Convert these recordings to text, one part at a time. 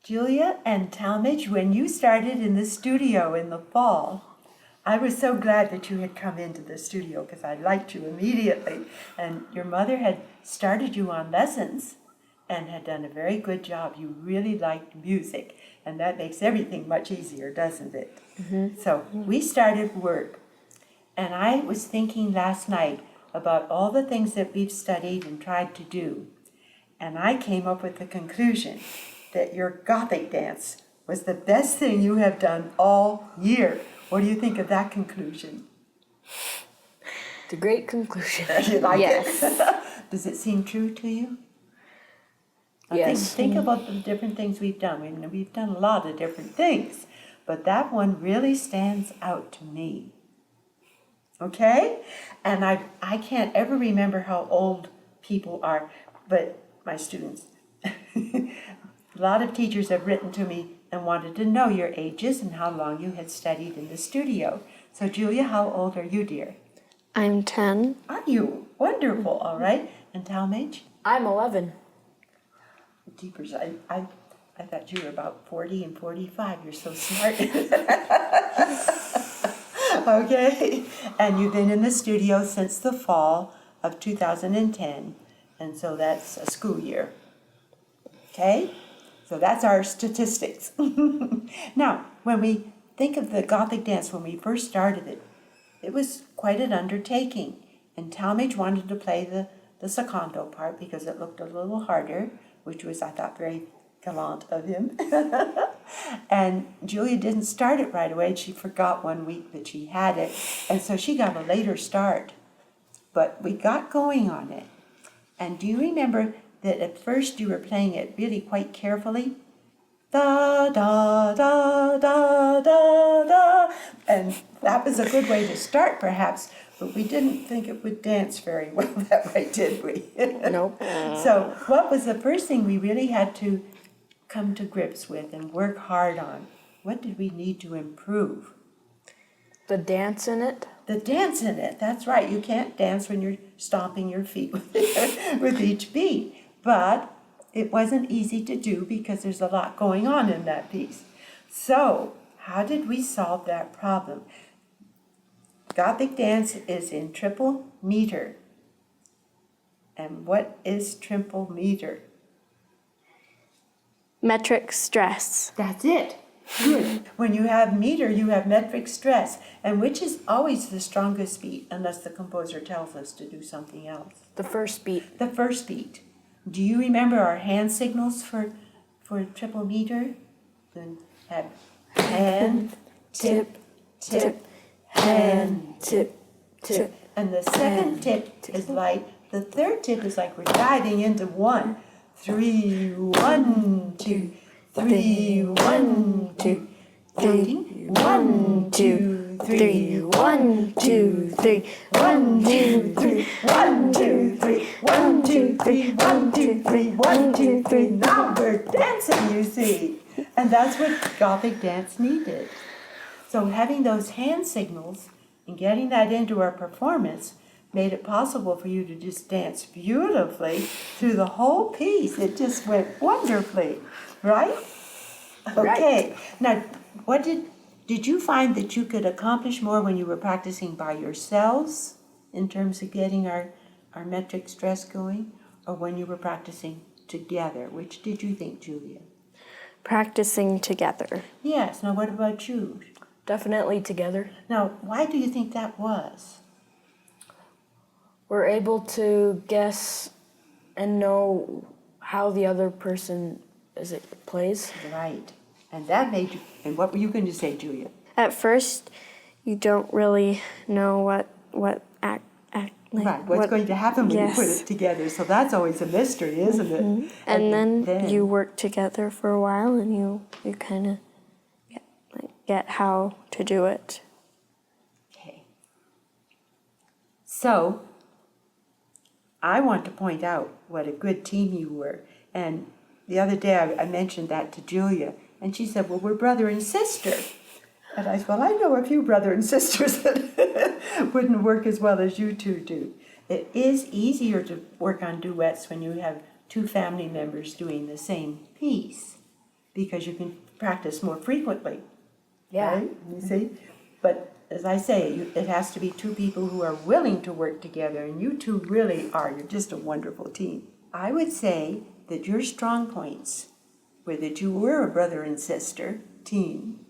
Julia and Talmage, when you started in the studio in the fall, I was so glad that you had come into the studio because I liked you immediately. And your mother had started you on lessons and had done a very good job. You really liked music, and that makes everything much easier, doesn't it? Mm-hmm. So we started work, and I was thinking last night about all the things that we've studied and tried to do, and I came up with the conclusion that your Gothic dance was the best thing you have done all year. What do you think of that conclusion? It's a great conclusion. You like yes. it? Does it seem true to you? Yes. Think about the different things we've done. We've done a lot of different things, but that one really stands out to me. Okay? And I can't ever remember how old people are, but my students, a lot of teachers have written to me and wanted to know your ages and how long you had studied in the studio. So Julia, how old are you, dear? I'm 10. Are you? Wonderful, all right. And Talmage? I'm 11. Jeepers, I thought you were about 40 and 45. You're so smart. Okay. And you've been in the studio since the fall of 2010. And so that's a school year. Okay? So that's our statistics. Now, when we think of the Gothic dance, when we first started it, it was quite an undertaking. And Talmage wanted to play the secondo part because it looked a little harder, which was, I thought, very gallant of him. And Julia didn't start it right away. She forgot one week that she had it, and so she got a later start. But we got going on it. And do you remember that at first you were playing it really quite carefully? Da, da, da, da, da, da. And that was a good way to start, perhaps, but we didn't think it would dance very well that way, did we? Nope. So what was the first thing we really had to come to grips with and work hard on? What did we need to improve? The dance in it? The dance in it, that's right. You can't dance when you're stomping your feet with each beat. But it wasn't easy to do because there's a lot going on in that piece. So how did we solve that problem? Gothic dance is in triple meter. And what is triple meter? Metric stress. That's it. Good. When you have meter, you have metric stress. And which is always the strongest beat, unless the composer tells us to do something else? The first beat. The first beat. Do you remember our hand signals for triple meter? Then had hand, tip, tip, hand, tip, tip. And the second tip is light. The third tip is like we're diving into 1, 3, 1, 2, 3, 1, 2, 3, 1, 2, 3, 1, 2, 3, 1, 2, 3, 1, 2, 3, 1, 2, 3, 1, 2, 3, 1, 2, 3. Now we're dancing, you see. And that's what Gothic dance needed. So having those hand signals and getting that into our performance made it possible for you to just dance beautifully through the whole piece. It just went wonderfully, right? Okay. Right. Now, what did you find that you could accomplish more when you were practicing by yourselves in terms of getting our metric stress going, or when you were practicing together? Which did you think, Julia? Practicing together. Yes. Now, what about you? Definitely together. Now, why do you think that was? We're able to guess and know how the other person plays. Right. And that made you, and what were you going to say, Julia? At first, you don't really know what What's going to happen when you put it together. So that's always a mystery, isn't it? And then you work together for a while and you kind of get how to do it. Okay. So I want to point out what a good team you were. And the other day I mentioned that to Julia, and she said, well, we're brother and sister. And I said, well, I know a few brother and sisters that wouldn't work as well as you two do. It is easier to work on duets when you have two family members doing the same piece. because you can practice more frequently. Yeah. Right? You see? But as I say, it has to be two people who are willing to work together, and you two really are. You're just a wonderful team. I would say that your strong points were that you were a brother and sister team,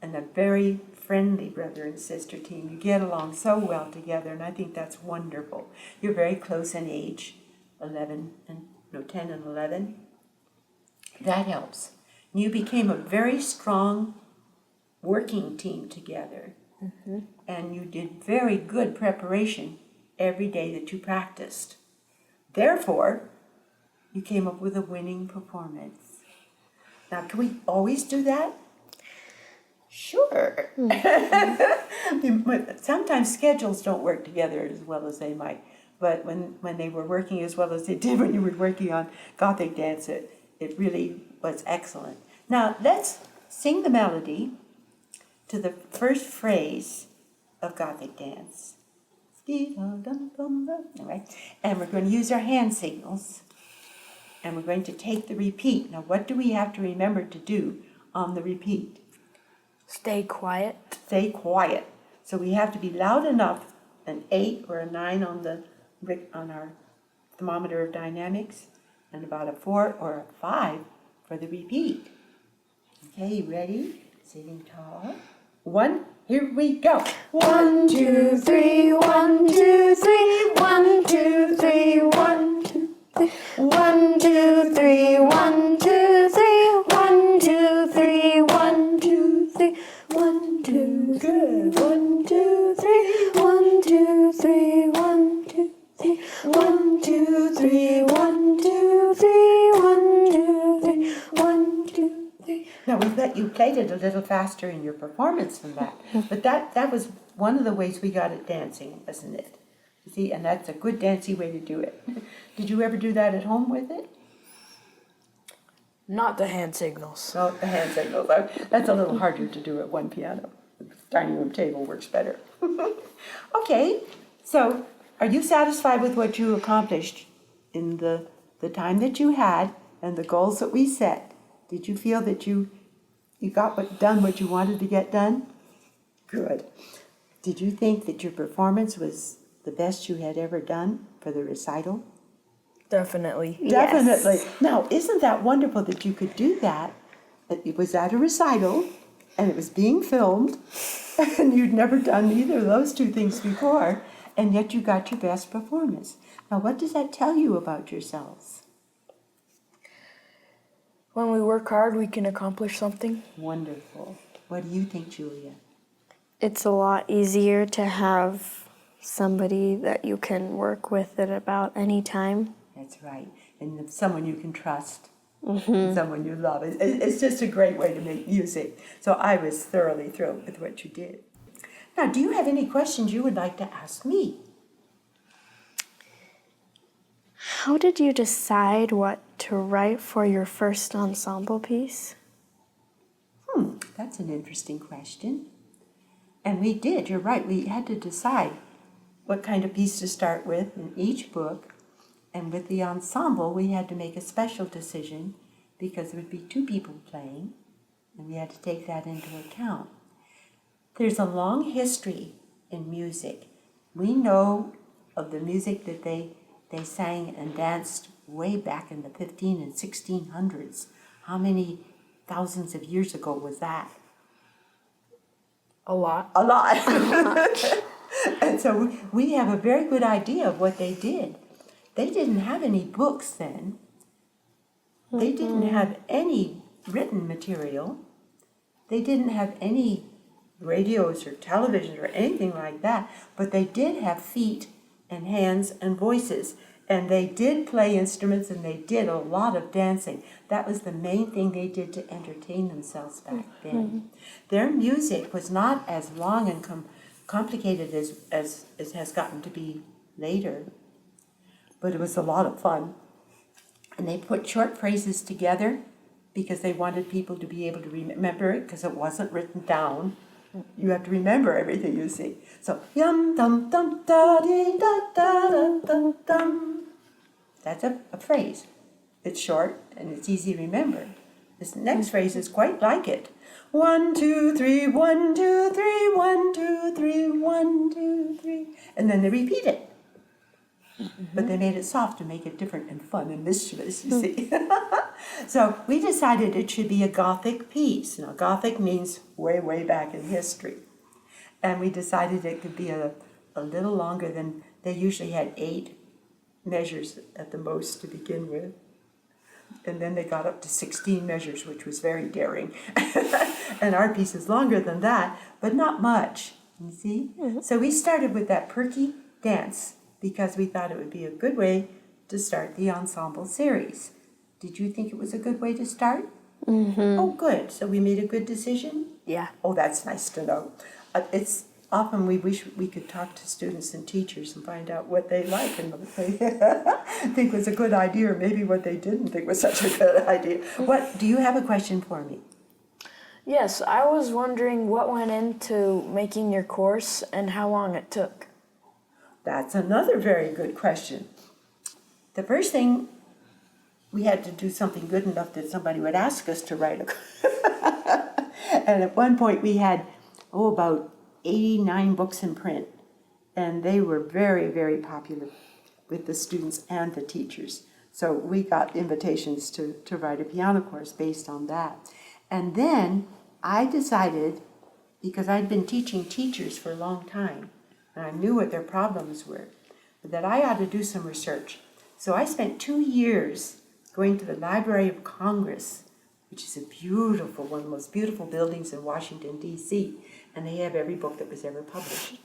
and a very friendly brother and sister team. You get along so well together, and I think that's wonderful. You're very close in age, 10 and 11. That helps. You became a very strong working team together, and you did very good preparation every day that you practiced. Therefore, you came up with a winning performance. Now, can we always do that? Sure. Sometimes schedules don't work together as well as they might, but when they were working as well as they did when you were working on Gothic dance, it really was excellent. Now, let's sing the melody to the first phrase of Gothic dance. Anyway, and we're going to use our hand signals, and we're going to take the repeat. Now, what do we have to remember to do on the repeat? Stay quiet. Stay quiet. So we have to be loud enough, an 8 or a 9 on our thermometer of dynamics, and about a 4 or a 5 for the repeat. Okay, you ready? Sitting tall. 1, here we go. 1, 2, 3, 1, 2, 3, 1, 2, 3, 1, 2, 3, 1, 2, 3, 1, 2, 3, 1, 2, 3, 1, 2, 3, 1, 2, 3, 1, 2, 3, 1, 2, 3, 1, 2, 3, 1, 2, 3, 1, 2, 3, 1, 2, 3, 1, 2, 3. Now, we let you played it a little faster in your performance than that, but that was one of the ways we got at dancing, wasn't it? You see, and that's a good dancey way to do it. Did you ever do that at home with it? Not the hand signals. No, the hand signals. That's a little harder to do at one piano. The dining room table works better. Okay, so are you satisfied with what you accomplished in the time that you had and the goals that we set? Did you feel that you got done what you wanted to get done? Good. Did you think that your performance was the best you had ever done for the recital? Definitely. Definitely. Yes. Now, isn't that wonderful that you could do that? That it was at a recital, and it was being filmed, and you'd never done either of those two things before, and yet you got your best performance. Now, what does that tell you about yourselves? When we work hard, we can accomplish something. Wonderful. What do you think, Julia? It's a lot easier to have somebody that you can work with at about any time. That's right. And someone you can trust, and someone you love. It's just a great way to make music. So I was thoroughly thrilled with what you did. Now, do you have any questions you would like to ask me? How did you decide what to write for your first ensemble piece? That's an interesting question. And we did, you're right. We had to decide what kind of piece to start with in each book. And with the ensemble, we had to make a special decision because there would be 2 people playing, and we had to take that into account. There's a long history in music. We know of the music that they sang and danced way back in the 15 and 1600s. How many thousands of years ago was that? A lot. A lot. And so we have a very good idea of what they did. They didn't have any books then. They didn't have any written material. They didn't have any radios or television or anything like that, but they did have feet and hands and voices, and they did play instruments, and they did a lot of dancing. That was the main thing they did to entertain themselves back then. Their music was not as long and complicated as it has gotten to be later, but it was a lot of fun. And they put short phrases together because they wanted people to be able to remember it, because it wasn't written down. You have to remember everything you sing. So, yum dum dum da dee da da da dum dum. That's a phrase. It's short and it's easy to remember. This next phrase is quite like it. 1, 2, 3, 1, 2, 3, 1, 2, 3, 1, 2, 3. And then they repeat it. But they made it soft to make it different and fun and mischievous, you see. So we decided it should be a Gothic piece. Now, Gothic means way, way back in history. And we decided it could be a little longer than, they usually had 8 measures at the most to begin with. And then they got up to 16 measures, which was very daring. And our piece is longer than that, but not much, you see? So we started with that perky dance because we thought it would be a good way to start the ensemble series. Did you think it was a good way to start? Oh, good. So we made a good decision? Yeah. Oh, that's nice to know. It's often we wish we could talk to students and teachers and find out what they like and what they think was a good idea, or maybe what they didn't think was such a good idea. What do you have a question for me? Yes, I was wondering what went into making your course and how long it took. That's another very good question. The first thing, we had to do something good enough that somebody would ask us to write a and at one point we had, about 89 books in print. And they were very, very popular with the students and the teachers. So we got invitations to write a piano course based on that. And then I decided, because I'd been teaching teachers for a long time, and I knew what their problems were, that I ought to do some research. So I spent 2 years going to the Library of Congress, which is a beautiful, one of the most beautiful buildings in Washington, D.C., and they have every book that was ever published.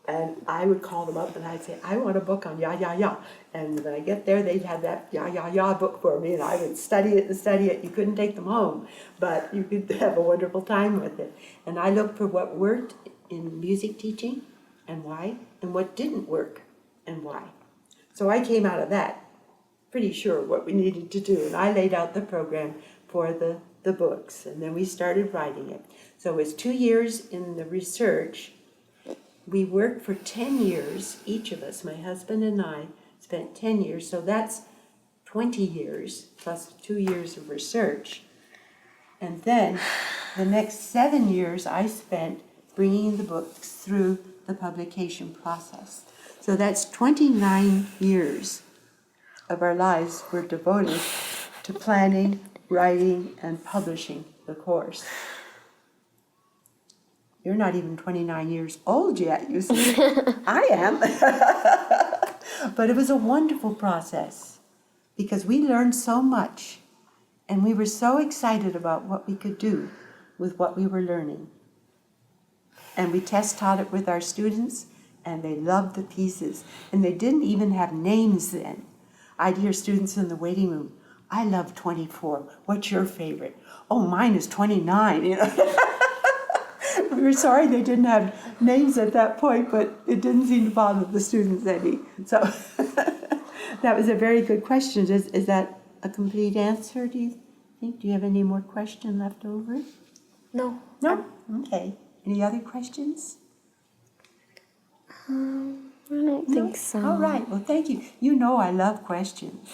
And I would call them up and I'd say, I want a book on ya, ya, ya. And when I get there, they'd have that ya, ya, ya book for me, and I would study it and study it. You couldn't take them home, but you could have a wonderful time with it. And I looked for what worked in music teaching and why, and what didn't work and why. So I came out of that pretty sure what we needed to do, and I laid out the program for the books, and then we started writing it. So it was 2 years in the research. We worked for 10 years, each of us, my husband and I, spent 10 years, so that's 20 years plus 2 years of research. And then the next 7 years I spent bringing the books through the publication process. So that's 29 years of our lives were devoted to planning, writing, and publishing the course. You're not even 29 years old yet, you see. I am. But it was a wonderful process because we learned so much and we were so excited about what we could do with what we were learning. And we test taught it with our students and they loved the pieces. And they didn't even have names then. I'd hear students in the waiting room, I love 24. What's your favorite? Oh, mine is 29, you know. We were sorry they didn't have names at that point, but it didn't seem to bother the students any. So that was a very good question. Is that a complete answer, do you think? Do you have any more question left over? No. No? Okay. Any other questions? I don't think so. All right. Well, thank you. You know I love questions.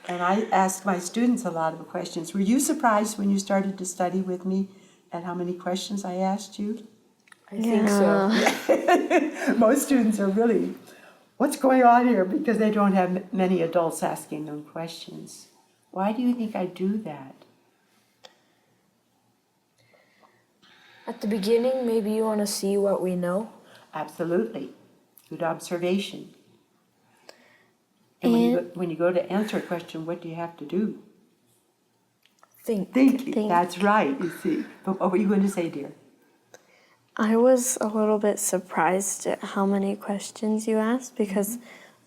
And I ask my students a lot of questions. Were you surprised when you started to study with me at how many questions I asked you? I think so. Most students are really, what's going on here? Because they don't have many adults asking them questions. Why do you think I do that? At the beginning, maybe you want to see what we know. Absolutely. Good observation. And when you go to answer a question, what do you have to do? Think. Think. That's right, you see. But what were you going to say, dear? I was a little bit surprised at how many questions you asked because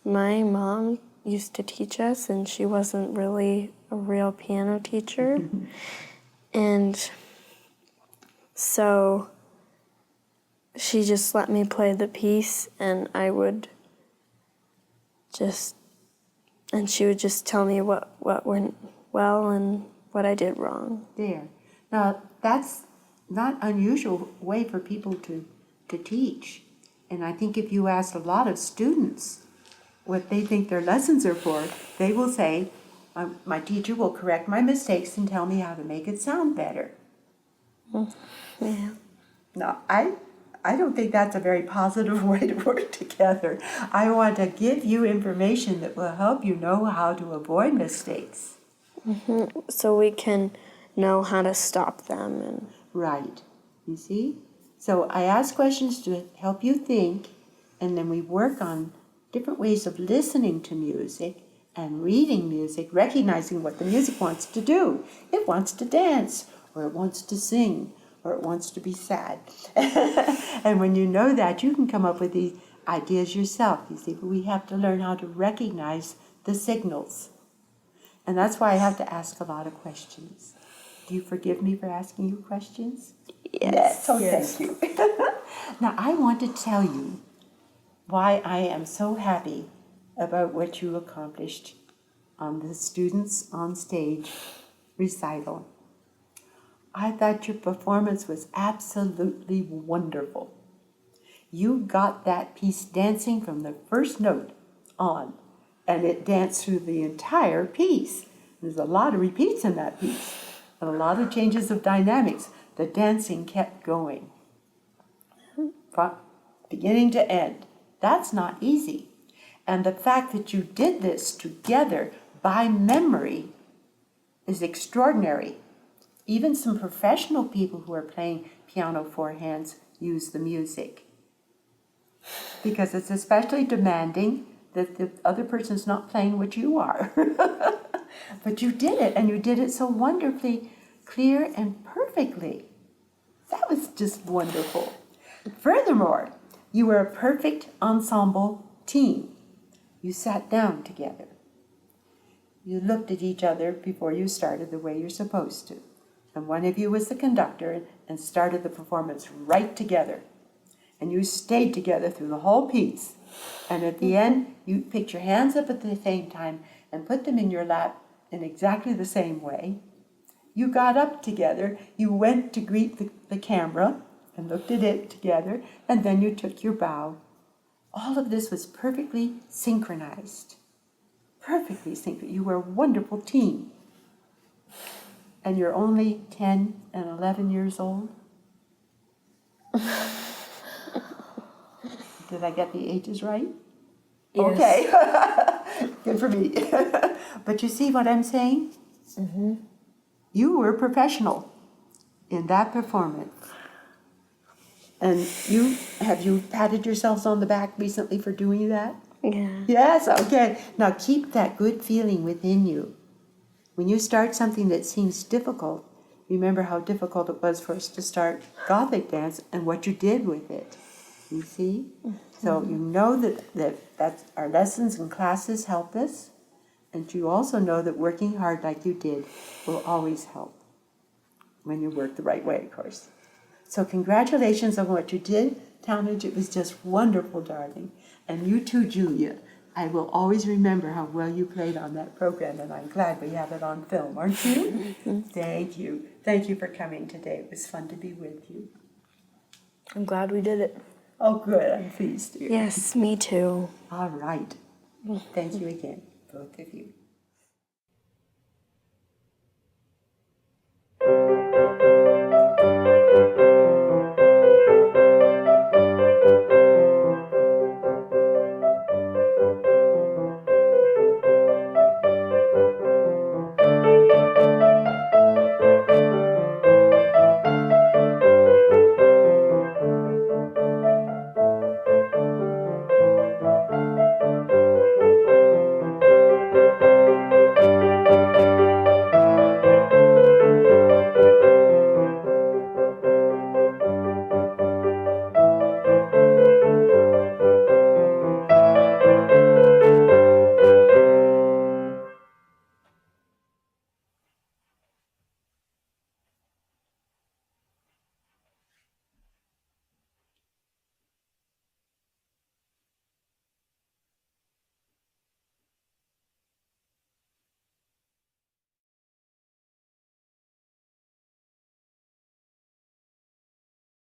my mom used to teach us and she wasn't really a real piano teacher. And so she just let me play the piece and I would and she would just tell me what went well and what I did wrong. There. Now, that's not unusual way for people to teach. And I think if you ask a lot of students what they think their lessons are for, they will say, my teacher will correct my mistakes and tell me how to make it sound better. Yeah. Now, I don't think that's a very positive way to work together. I want to give you information that will help you know how to avoid mistakes. So we can know how to stop them. And Right. You see? So I ask questions to help you think, and then we work on different ways of listening to music and reading music, recognizing what the music wants to do. It wants to dance, or it wants to sing, or it wants to be sad. And when you know that, you can come up with these ideas yourself. You see, but we have to learn how to recognize the signals. And that's why I have to ask a lot of questions. Do you forgive me for asking you questions? yes. Oh, Yes. thank you. Now, I want to tell you why I am so happy about what you accomplished on the Students on Stage recital. I thought your performance was absolutely wonderful. You got that piece dancing from the first note on, and it danced through the entire piece. There's a lot of repeats in that piece, and a lot of changes of dynamics. The dancing kept going from beginning to end. That's not easy. And the fact that you did this together by memory is extraordinary. Even some professional people who are playing piano four hands use the music, because it's especially demanding that the other person's not playing what you are. But you did it, and you did it so wonderfully clear and perfectly. That was just wonderful. Furthermore, you were a perfect ensemble team. You sat down together. You looked at each other before you started the way you're supposed to. And one of you was the conductor and started the performance right together. And you stayed together through the whole piece. And at the end, you picked your hands up at the same time and put them in your lap in exactly the same way. You got up together, you went to greet the camera and looked at it together, and then you took your bow. All of this was perfectly synchronized. Perfectly synchronized. You were a wonderful team. And you're only 10 and 11 years old? Did I get the ages right? Yes. Okay. Good for me. But you see what I'm saying? Mm-hmm. You were professional in that performance. And have you patted yourselves on the back recently for doing that? Yeah. Yes, okay. Now keep that good feeling within you. When you start something that seems difficult, remember how difficult it was for us to start Gothic dance and what you did with it. You see? So you know that our lessons and classes help us, and you also know that working hard like you did will always help, when you work the right way, of course. So congratulations on what you did, Talmage. It was just wonderful, darling. And you too, Julia. I will always remember how well you played on that program, and I'm glad we have it on film, aren't you? Thank you. Thank you for coming today. It was fun to be with you. I'm glad we did it. Oh, good. I'm pleased, dear. Yes, me too. All right. Thank you again, both of you.